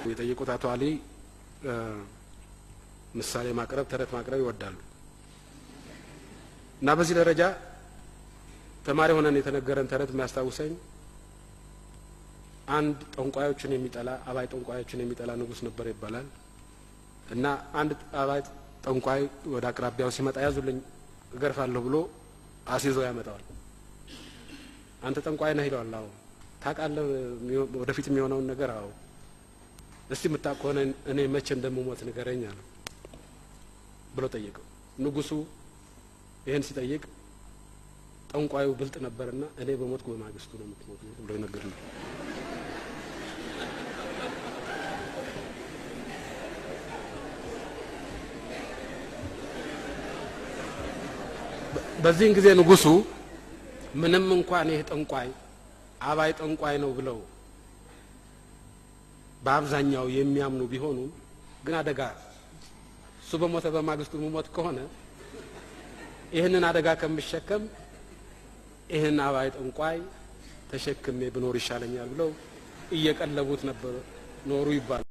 የጠየቁት አቶ አሊ ምሳሌ ማቅረብ ተረት ማቅረብ ይወዳሉ እና በዚህ ደረጃ ተማሪ ሆነን የተነገረን ተረት የሚያስታውሰኝ አንድ ጠንቋዮችን የሚጠላ አባይ ጠንቋዮችን የሚጠላ ንጉስ ነበር ይባላል እና አንድ አባይ ጠንቋይ ወደ አቅራቢያው ሲመጣ ያዙልኝ እገርፋለሁ ብሎ አሲዞ ያመጣዋል። አንተ ጠንቋይ ነህ ይለዋል። አዎ ታውቃለህ ወደፊት የሚሆነውን ነገር? አዎ እስቲ የምታውቅ ከሆነ እኔ መቼ እንደምሞት ንገረኝ አለ ብሎ ጠየቀው። ንጉሱ ይሄን ሲጠይቅ ጠንቋዩ ብልጥ ነበርና እኔ በሞትኩ በማግስቱ ነው የምትሞተው ብሎ ይነገራል። በዚህን ጊዜ ንጉሱ ምንም እንኳን ይሄ ጠንቋይ አባይ ጠንቋይ ነው ብለው በአብዛኛው የሚያምኑ ቢሆኑ ግን አደጋ እሱ በሞተ በማግስቱ ሞት ከሆነ ይሄንን አደጋ ከምሸከም ይሄን አባይ ጠንቋይ ተሸክሜ ብኖር ይሻለኛል ብለው እየቀለቡት ነበር ኖሩ ይባላል።